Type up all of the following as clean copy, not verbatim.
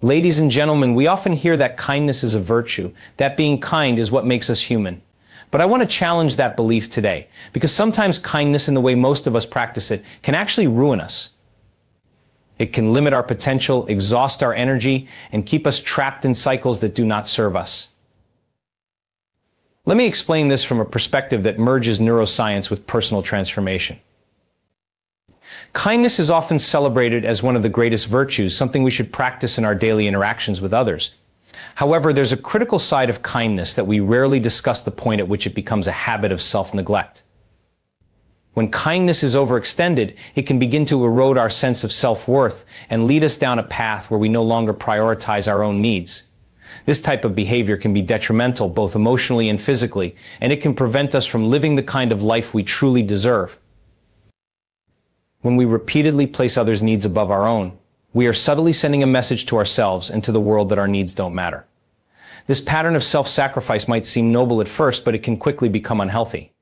Ladies and gentlemen, we often hear that kindness is a virtue, that being kind is what makes us human. But I want to challenge that belief today, because sometimes kindness in the way most of us practice it can actually ruin us. It can limit our potential, exhaust our energy, and keep us trapped in cycles that do not serve us. Let me explain this from a perspective that merges neuroscience with personal transformation. Kindness is often celebrated as one of the greatest virtues, something we should practice in our daily interactions with others. However, there's a critical side of kindness that we rarely discuss, the point at which it becomes a habit of self-neglect. When kindness is overextended, it can begin to erode our sense of self-worth and lead us down a path where we no longer prioritize our own needs. This type of behavior can be detrimental both emotionally and physically, and it can prevent us from living the kind of life we truly deserve. When we repeatedly place others' needs above our own, we are subtly sending a message to ourselves and to the world that our needs don't matter. This pattern of self-sacrifice might seem noble at first, but it can quickly become unhealthy.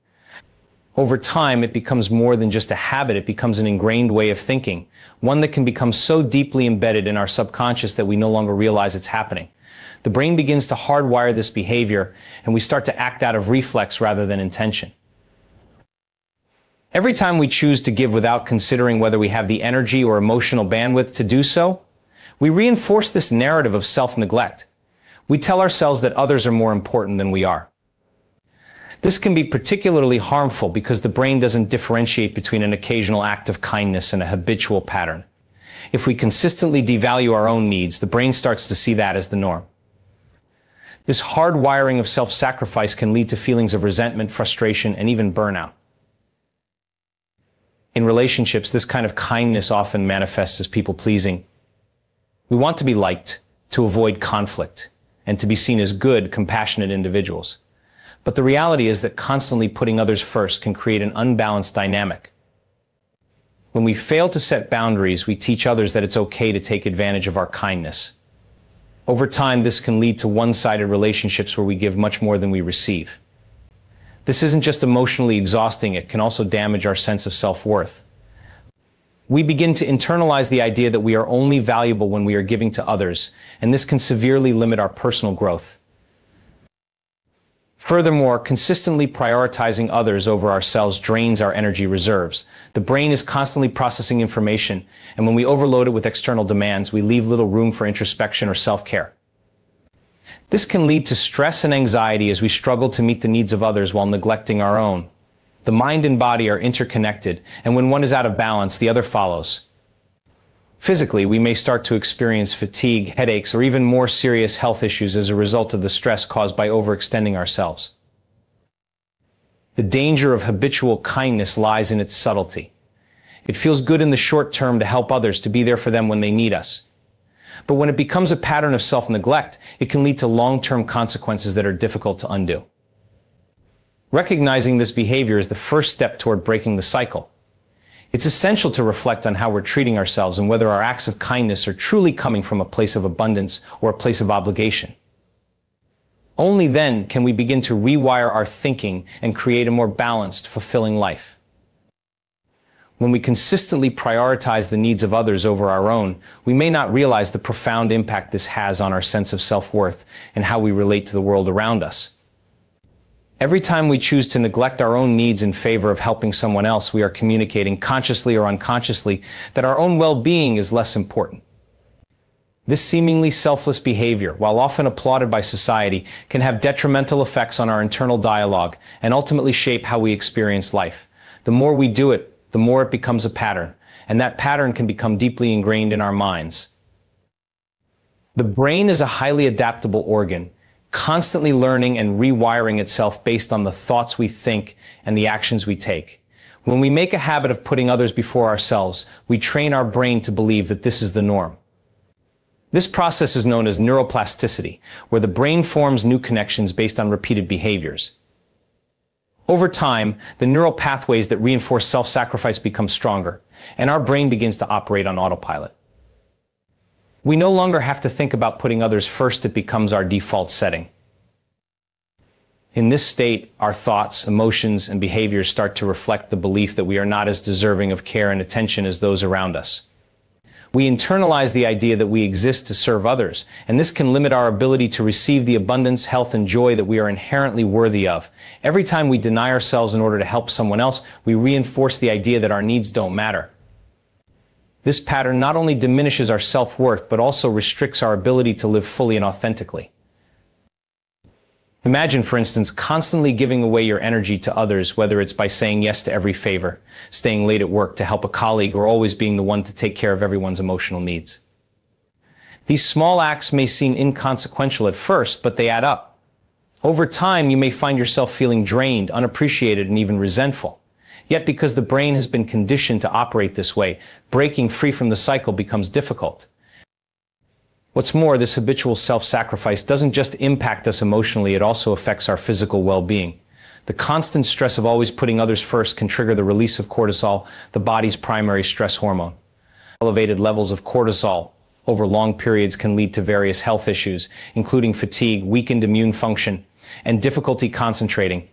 Over time, it becomes more than just a habit. It becomes an ingrained way of thinking, one that can become so deeply embedded in our subconscious that we no longer realize it's happening. The brain begins to hardwire this behavior, and we start to act out of reflex rather than intention. Every time we choose to give without considering whether we have the energy or emotional bandwidth to do so, we reinforce this narrative of self-neglect. We tell ourselves that others are more important than we are. This can be particularly harmful because the brain doesn't differentiate between an occasional act of kindness and a habitual pattern. If we consistently devalue our own needs, the brain starts to see that as the norm. This hardwiring of self-sacrifice can lead to feelings of resentment, frustration, and even burnout. In relationships, this kind of kindness often manifests as people-pleasing. We want to be liked, to avoid conflict, and to be seen as good, compassionate individuals. But the reality is that constantly putting others first can create an unbalanced dynamic. When we fail to set boundaries, we teach others that it's okay to take advantage of our kindness. Over time, this can lead to one-sided relationships where we give much more than we receive. This isn't just emotionally exhausting, it can also damage our sense of self-worth. We begin to internalize the idea that we are only valuable when we are giving to others, and this can severely limit our personal growth. Furthermore, consistently prioritizing others over ourselves drains our energy reserves. The brain is constantly processing information, and when we overload it with external demands, we leave little room for introspection or self-care. This can lead to stress and anxiety as we struggle to meet the needs of others while neglecting our own. The mind and body are interconnected, and when one is out of balance, the other follows. Physically, we may start to experience fatigue, headaches, or even more serious health issues as a result of the stress caused by overextending ourselves. The danger of habitual kindness lies in its subtlety. It feels good in the short term to help others, to be there for them when they need us. But when it becomes a pattern of self-neglect, it can lead to long-term consequences that are difficult to undo. Recognizing this behavior is the first step toward breaking the cycle. It's essential to reflect on how we're treating ourselves and whether our acts of kindness are truly coming from a place of abundance or a place of obligation. Only then can we begin to rewire our thinking and create a more balanced, fulfilling life. When we consistently prioritize the needs of others over our own, we may not realize the profound impact this has on our sense of self-worth and how we relate to the world around us. Every time we choose to neglect our own needs in favor of helping someone else, we are communicating, consciously or unconsciously, that our own well-being is less important. This seemingly selfless behavior, while often applauded by society, can have detrimental effects on our internal dialogue and ultimately shape how we experience life. The more we do it, the more it becomes a pattern, and that pattern can become deeply ingrained in our minds. The brain is a highly adaptable organ, constantly learning and rewiring itself based on the thoughts we think and the actions we take. When we make a habit of putting others before ourselves, we train our brain to believe that this is the norm. This process is known as neuroplasticity, where the brain forms new connections based on repeated behaviors. Over time, the neural pathways that reinforce self-sacrifice become stronger, and our brain begins to operate on autopilot. We no longer have to think about putting others first, it becomes our default setting. In this state, our thoughts, emotions, and behaviors start to reflect the belief that we are not as deserving of care and attention as those around us. We internalize the idea that we exist to serve others, and this can limit our ability to receive the abundance, health, and joy that we are inherently worthy of. Every time we deny ourselves in order to help someone else, we reinforce the idea that our needs don't matter. This pattern not only diminishes our self-worth, but also restricts our ability to live fully and authentically. Imagine, for instance, constantly giving away your energy to others, whether it's by saying yes to every favor, staying late at work to help a colleague, or always being the one to take care of everyone's emotional needs. These small acts may seem inconsequential at first, but they add up. Over time, you may find yourself feeling drained, unappreciated, and even resentful. Yet because the brain has been conditioned to operate this way, breaking free from the cycle becomes difficult. What's more, this habitual self-sacrifice doesn't just impact us emotionally, it also affects our physical well-being. The constant stress of always putting others first can trigger the release of cortisol, the body's primary stress hormone. Elevated levels of cortisol over long periods can lead to various health issues, including fatigue, weakened immune function, and difficulty concentrating.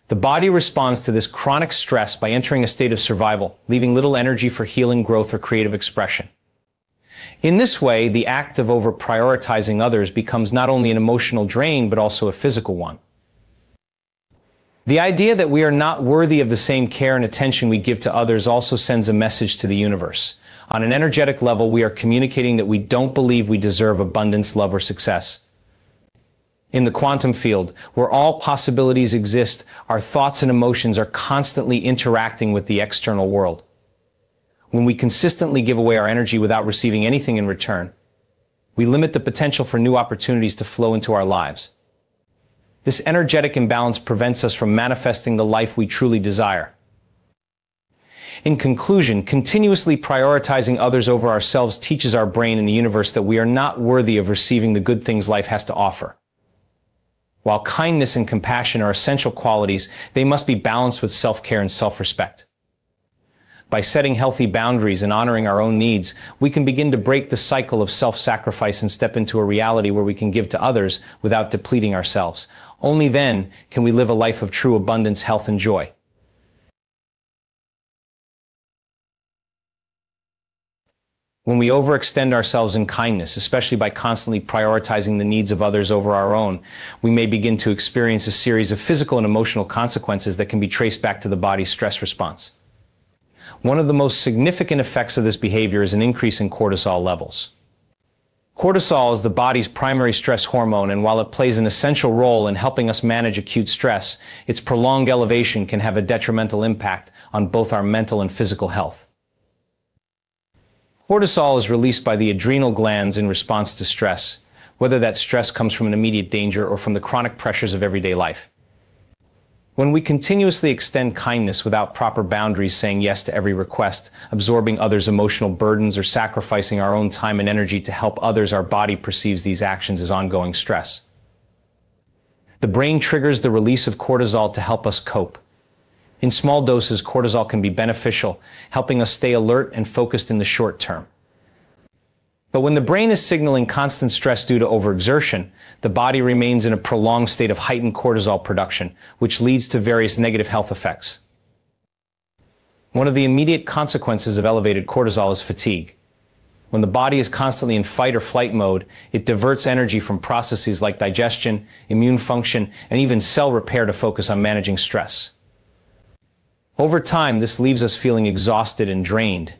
The body responds to this chronic stress by entering a state of survival, leaving little energy for healing, growth, or creative expression. In this way, the act of over-prioritizing others becomes not only an emotional drain, but also a physical one. The idea that we are not worthy of the same care and attention we give to others also sends a message to the universe. On an energetic level, we are communicating that we don't believe we deserve abundance, love, or success. In the quantum field, where all possibilities exist, our thoughts and emotions are constantly interacting with the external world. When we consistently give away our energy without receiving anything in return, we limit the potential for new opportunities to flow into our lives. This energetic imbalance prevents us from manifesting the life we truly desire. In conclusion, continuously prioritizing others over ourselves teaches our brain and the universe that we are not worthy of receiving the good things life has to offer. While kindness and compassion are essential qualities, they must be balanced with self-care and self-respect. By setting healthy boundaries and honoring our own needs, we can begin to break the cycle of self-sacrifice and step into a reality where we can give to others without depleting ourselves. Only then can we live a life of true abundance, health, and joy. When we overextend ourselves in kindness, especially by constantly prioritizing the needs of others over our own, we may begin to experience a series of physical and emotional consequences that can be traced back to the body's stress response. One of the most significant effects of this behavior is an increase in cortisol levels. Cortisol is the body's primary stress hormone, and while it plays an essential role in helping us manage acute stress, its prolonged elevation can have a detrimental impact on both our mental and physical health. Cortisol is released by the adrenal glands in response to stress, whether that stress comes from an immediate danger or from the chronic pressures of everyday life. When we continuously extend kindness without proper boundaries, saying yes to every request, absorbing others' emotional burdens, or sacrificing our own time and energy to help others, our body perceives these actions as ongoing stress. The brain triggers the release of cortisol to help us cope. In small doses, cortisol can be beneficial, helping us stay alert and focused in the short term. But when the brain is signaling constant stress due to overexertion, the body remains in a prolonged state of heightened cortisol production, which leads to various negative health effects. One of the immediate consequences of elevated cortisol is fatigue. When the body is constantly in fight or flight mode, it diverts energy from processes like digestion, immune function, and even cell repair to focus on managing stress. Over time, this leaves us feeling exhausted and drained.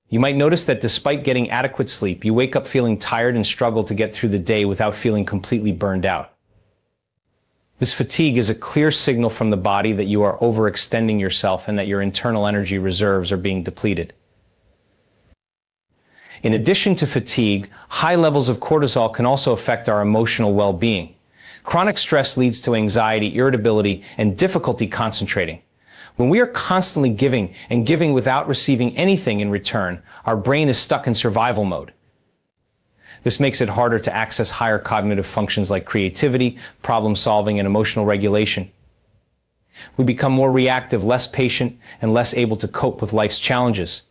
You might notice that despite getting adequate sleep, you wake up feeling tired and struggle to get through the day without feeling completely burned out. This fatigue is a clear signal from the body that you are overextending yourself and that your internal energy reserves are being depleted. In addition to fatigue, high levels of cortisol can also affect our emotional well-being. Chronic stress leads to anxiety, irritability, and difficulty concentrating. When we are constantly giving and giving without receiving anything in return, our brain is stuck in survival mode. This makes it harder to access higher cognitive functions like creativity, problem solving, and emotional regulation. We become more reactive, less patient, and less able to cope with life's challenges.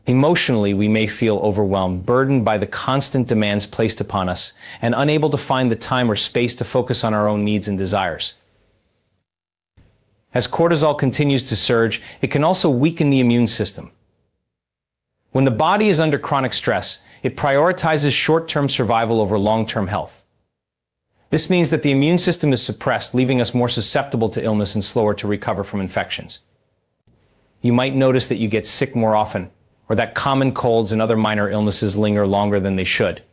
Emotionally, we may feel overwhelmed, burdened by the constant demands placed upon us, and unable to find the time or space to focus on our own needs and desires. As cortisol continues to surge, it can also weaken the immune system. When the body is under chronic stress, it prioritizes short-term survival over long-term health. This means that the immune system is suppressed, leaving us more susceptible to illness and slower to recover from infections. You might notice that you get sick more often, or that common colds and other minor illnesses linger longer than they should.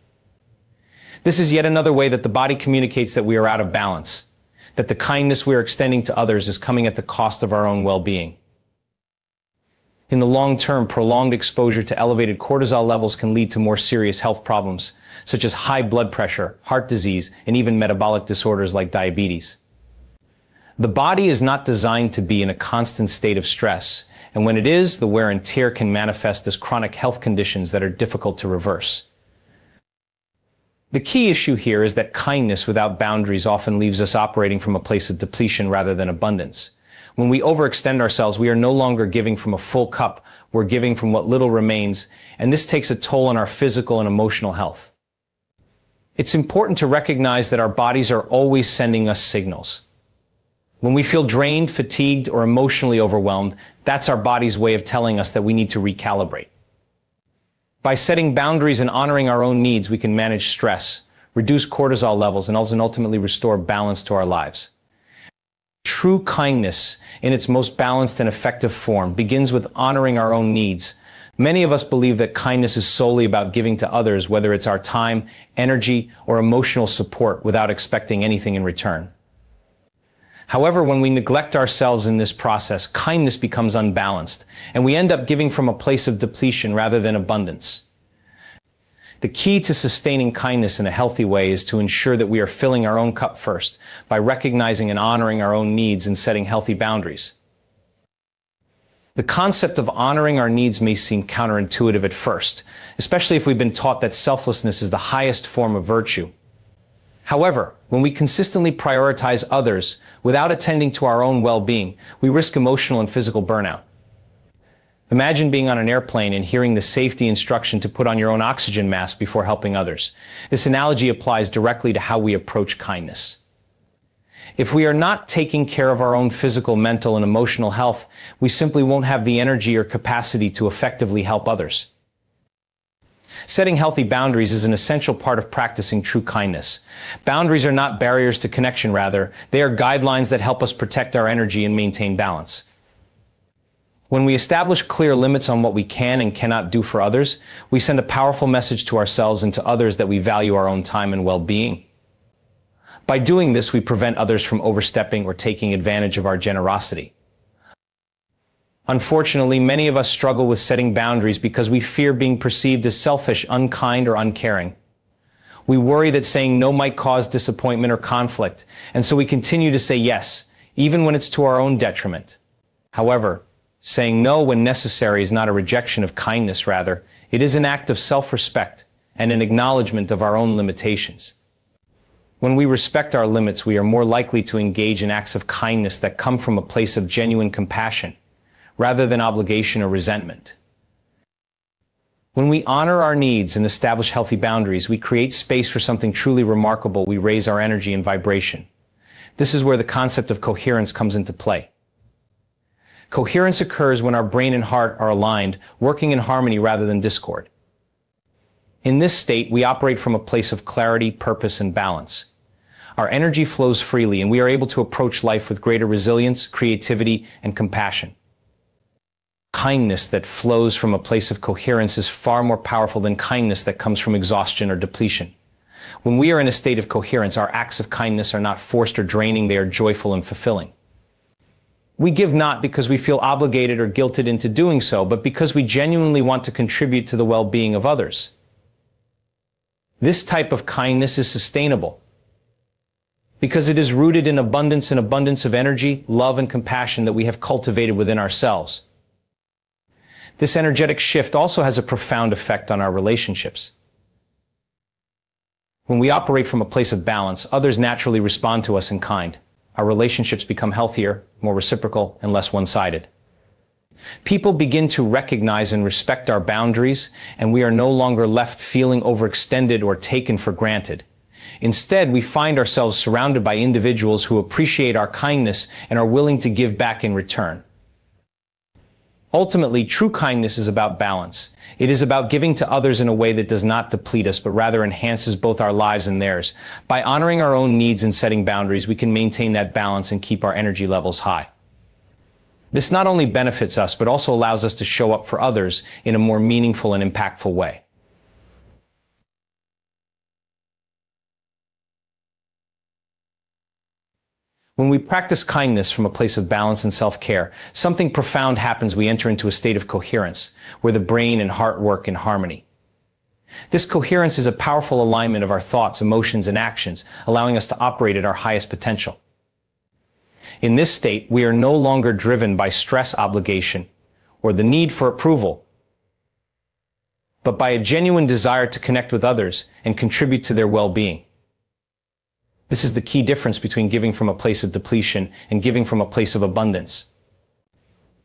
This is yet another way that the body communicates that we are out of balance, that the kindness we are extending to others is coming at the cost of our own well-being. In the long term, prolonged exposure to elevated cortisol levels can lead to more serious health problems, such as high blood pressure, heart disease, and even metabolic disorders like diabetes. The body is not designed to be in a constant state of stress, and when it is, the wear and tear can manifest as chronic health conditions that are difficult to reverse. The key issue here is that kindness without boundaries often leaves us operating from a place of depletion rather than abundance. When we overextend ourselves, we are no longer giving from a full cup, we're giving from what little remains, and this takes a toll on our physical and emotional health. It's important to recognize that our bodies are always sending us signals. When we feel drained, fatigued, or emotionally overwhelmed, that's our body's way of telling us that we need to recalibrate. By setting boundaries and honoring our own needs, we can manage stress, reduce cortisol levels, and ultimately restore balance to our lives. True kindness, in its most balanced and effective form, begins with honoring our own needs. Many of us believe that kindness is solely about giving to others, whether it's our time, energy, or emotional support, without expecting anything in return. However, when we neglect ourselves in this process, kindness becomes unbalanced, and we end up giving from a place of depletion rather than abundance. The key to sustaining kindness in a healthy way is to ensure that we are filling our own cup first, by recognizing and honoring our own needs and setting healthy boundaries. The concept of honoring our needs may seem counterintuitive at first, especially if we've been taught that selflessness is the highest form of virtue. However, when we consistently prioritize others without attending to our own well-being, we risk emotional and physical burnout. Imagine being on an airplane and hearing the safety instruction to put on your own oxygen mask before helping others. This analogy applies directly to how we approach kindness. If we are not taking care of our own physical, mental, and emotional health, we simply won't have the energy or capacity to effectively help others. Setting healthy boundaries is an essential part of practicing true kindness. Boundaries are not barriers to connection, rather, they are guidelines that help us protect our energy and maintain balance. When we establish clear limits on what we can and cannot do for others, we send a powerful message to ourselves and to others that we value our own time and well-being. By doing this, we prevent others from overstepping or taking advantage of our generosity. Unfortunately, many of us struggle with setting boundaries because we fear being perceived as selfish, unkind, or uncaring. We worry that saying no might cause disappointment or conflict, and so we continue to say yes, even when it's to our own detriment. However, saying no when necessary is not a rejection of kindness, rather, it is an act of self-respect and an acknowledgement of our own limitations. When we respect our limits, we are more likely to engage in acts of kindness that come from a place of genuine compassion, rather than obligation or resentment. When we honor our needs and establish healthy boundaries, we create space for something truly remarkable. We raise our energy and vibration. This is where the concept of coherence comes into play. Coherence occurs when our brain and heart are aligned, working in harmony rather than discord. In this state, we operate from a place of clarity, purpose, and balance. Our energy flows freely, and we are able to approach life with greater resilience, creativity, and compassion. Kindness that flows from a place of coherence is far more powerful than kindness that comes from exhaustion or depletion. When we are in a state of coherence, our acts of kindness are not forced or draining, they are joyful and fulfilling. We give not because we feel obligated or guilted into doing so, but because we genuinely want to contribute to the well-being of others. This type of kindness is sustainable because it is rooted in abundance and abundance of energy, love, and compassion that we have cultivated within ourselves. This energetic shift also has a profound effect on our relationships. When we operate from a place of balance, others naturally respond to us in kind. Our relationships become healthier, more reciprocal, and less one-sided. People begin to recognize and respect our boundaries, and we are no longer left feeling overextended or taken for granted. Instead, we find ourselves surrounded by individuals who appreciate our kindness and are willing to give back in return. Ultimately, true kindness is about balance. It is about giving to others in a way that does not deplete us, but rather enhances both our lives and theirs. By honoring our own needs and setting boundaries, we can maintain that balance and keep our energy levels high. This not only benefits us, but also allows us to show up for others in a more meaningful and impactful way. When we practice kindness from a place of balance and self-care, something profound happens. We enter into a state of coherence, where the brain and heart work in harmony. This coherence is a powerful alignment of our thoughts, emotions, and actions, allowing us to operate at our highest potential. In this state, we are no longer driven by stress, obligation, or the need for approval, but by a genuine desire to connect with others and contribute to their well-being. This is the key difference between giving from a place of depletion and giving from a place of abundance.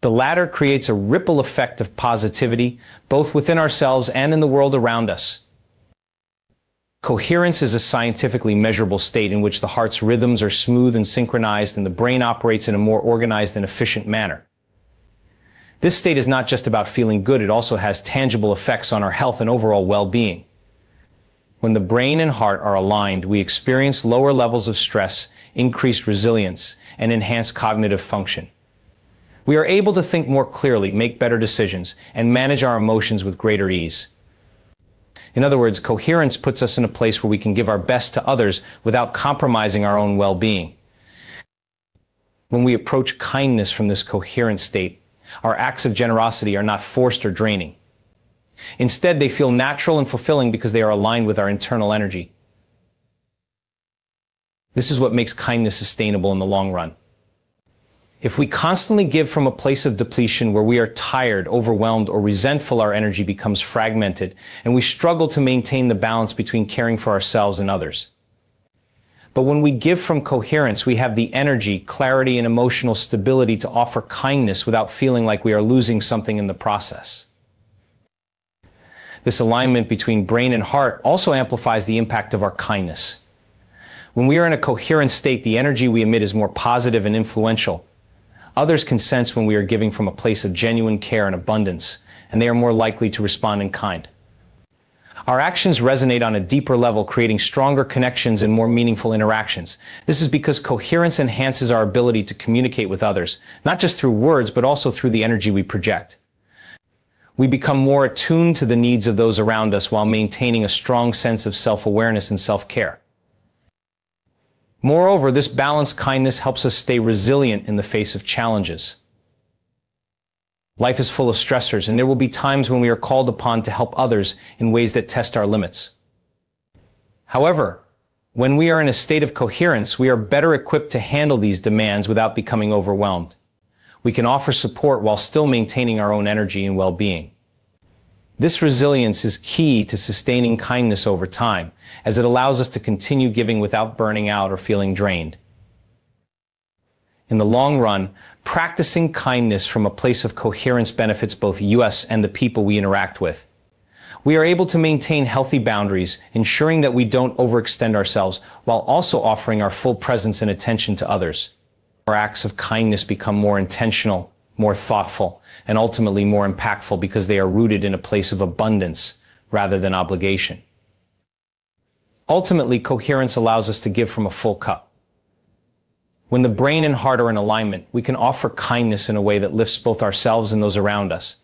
The latter creates a ripple effect of positivity, both within ourselves and in the world around us. Coherence is a scientifically measurable state in which the heart's rhythms are smooth and synchronized, and the brain operates in a more organized and efficient manner. This state is not just about feeling good, it also has tangible effects on our health and overall well-being. When the brain and heart are aligned, we experience lower levels of stress, increased resilience, and enhanced cognitive function. We are able to think more clearly, make better decisions, and manage our emotions with greater ease. In other words, coherence puts us in a place where we can give our best to others without compromising our own well-being. When we approach kindness from this coherent state, our acts of generosity are not forced or draining. Instead, they feel natural and fulfilling because they are aligned with our internal energy. This is what makes kindness sustainable in the long run. If we constantly give from a place of depletion where we are tired, overwhelmed, or resentful, our energy becomes fragmented, and we struggle to maintain the balance between caring for ourselves and others. But when we give from coherence, we have the energy, clarity, and emotional stability to offer kindness without feeling like we are losing something in the process. This alignment between brain and heart also amplifies the impact of our kindness. When we are in a coherent state, the energy we emit is more positive and influential. Others can sense when we are giving from a place of genuine care and abundance, and they are more likely to respond in kind. Our actions resonate on a deeper level, creating stronger connections and more meaningful interactions. This is because coherence enhances our ability to communicate with others, not just through words, but also through the energy we project. We become more attuned to the needs of those around us while maintaining a strong sense of self-awareness and self-care. Moreover, this balanced kindness helps us stay resilient in the face of challenges. Life is full of stressors, and there will be times when we are called upon to help others in ways that test our limits. However, when we are in a state of coherence, we are better equipped to handle these demands without becoming overwhelmed. We can offer support while still maintaining our own energy and well-being. This resilience is key to sustaining kindness over time, as it allows us to continue giving without burning out or feeling drained. In the long run, practicing kindness from a place of coherence benefits both us and the people we interact with. We are able to maintain healthy boundaries, ensuring that we don't overextend ourselves, while also offering our full presence and attention to others. Our acts of kindness become more intentional, more thoughtful, and ultimately more impactful because they are rooted in a place of abundance rather than obligation. Ultimately, coherence allows us to give from a full cup. When the brain and heart are in alignment, we can offer kindness in a way that lifts both ourselves and those around us.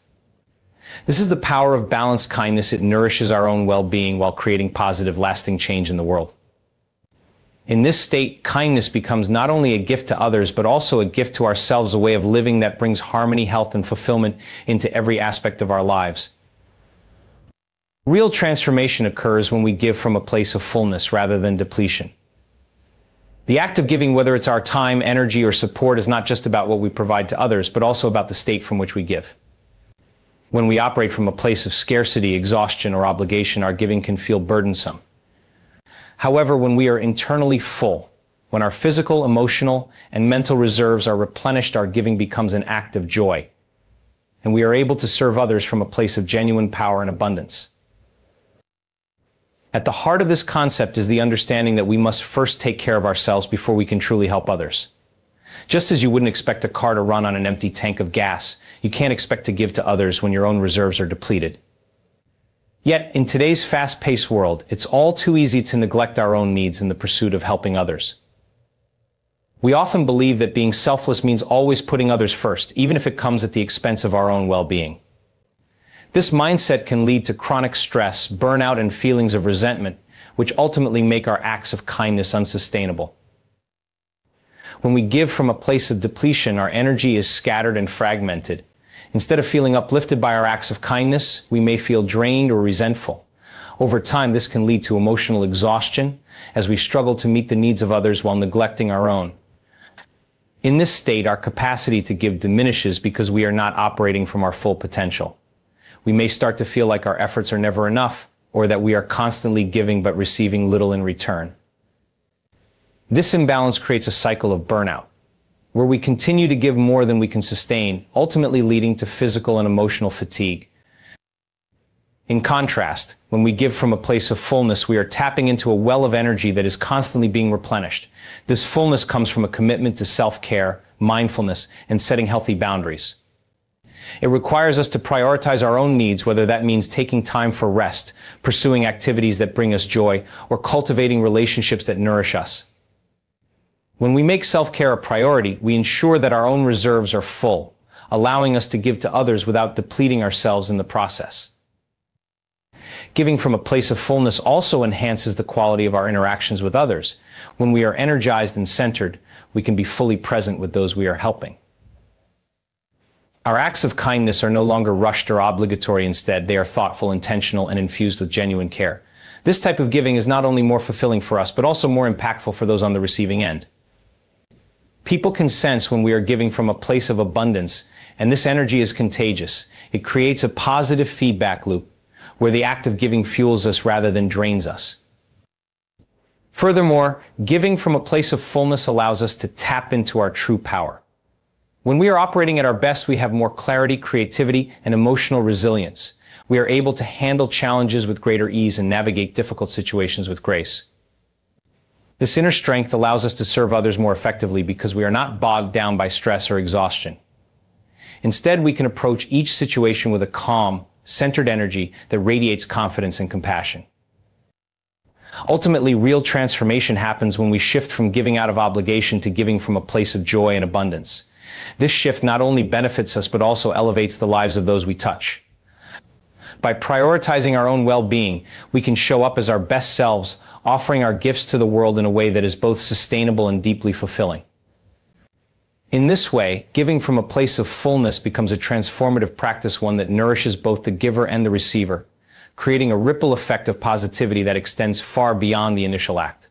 This is the power of balanced kindness. It nourishes our own well-being while creating positive, lasting change in the world. In this state, kindness becomes not only a gift to others, but also a gift to ourselves, a way of living that brings harmony, health, and fulfillment into every aspect of our lives. Real transformation occurs when we give from a place of fullness rather than depletion. The act of giving, whether it's our time, energy, or support, is not just about what we provide to others, but also about the state from which we give. When we operate from a place of scarcity, exhaustion, or obligation, our giving can feel burdensome. However, when we are internally full, when our physical, emotional, and mental reserves are replenished, our giving becomes an act of joy, and we are able to serve others from a place of genuine power and abundance. At the heart of this concept is the understanding that we must first take care of ourselves before we can truly help others. Just as you wouldn't expect a car to run on an empty tank of gas, you can't expect to give to others when your own reserves are depleted. Yet, in today's fast-paced world, it's all too easy to neglect our own needs in the pursuit of helping others. We often believe that being selfless means always putting others first, even if it comes at the expense of our own well-being. This mindset can lead to chronic stress, burnout, and feelings of resentment, which ultimately make our acts of kindness unsustainable. When we give from a place of depletion, our energy is scattered and fragmented. Instead of feeling uplifted by our acts of kindness, we may feel drained or resentful. Over time, this can lead to emotional exhaustion as we struggle to meet the needs of others while neglecting our own. In this state, our capacity to give diminishes because we are not operating from our full potential. We may start to feel like our efforts are never enough, or that we are constantly giving but receiving little in return. This imbalance creates a cycle of burnout, where we continue to give more than we can sustain, ultimately leading to physical and emotional fatigue. In contrast, when we give from a place of fullness, we are tapping into a well of energy that is constantly being replenished. This fullness comes from a commitment to self-care, mindfulness, and setting healthy boundaries. It requires us to prioritize our own needs, whether that means taking time for rest, pursuing activities that bring us joy, or cultivating relationships that nourish us. When we make self-care a priority, we ensure that our own reserves are full, allowing us to give to others without depleting ourselves in the process. Giving from a place of fullness also enhances the quality of our interactions with others. When we are energized and centered, we can be fully present with those we are helping. Our acts of kindness are no longer rushed or obligatory. Instead, they are thoughtful, intentional, and infused with genuine care. This type of giving is not only more fulfilling for us, but also more impactful for those on the receiving end. People can sense when we are giving from a place of abundance, and this energy is contagious. It creates a positive feedback loop, where the act of giving fuels us rather than drains us. Furthermore, giving from a place of fullness allows us to tap into our true power. When we are operating at our best, we have more clarity, creativity, and emotional resilience. We are able to handle challenges with greater ease and navigate difficult situations with grace. This inner strength allows us to serve others more effectively because we are not bogged down by stress or exhaustion. Instead, we can approach each situation with a calm, centered energy that radiates confidence and compassion. Ultimately, real transformation happens when we shift from giving out of obligation to giving from a place of joy and abundance. This shift not only benefits us, but also elevates the lives of those we touch. By prioritizing our own well-being, we can show up as our best selves, offering our gifts to the world in a way that is both sustainable and deeply fulfilling. In this way, giving from a place of fullness becomes a transformative practice, one that nourishes both the giver and the receiver, creating a ripple effect of positivity that extends far beyond the initial act.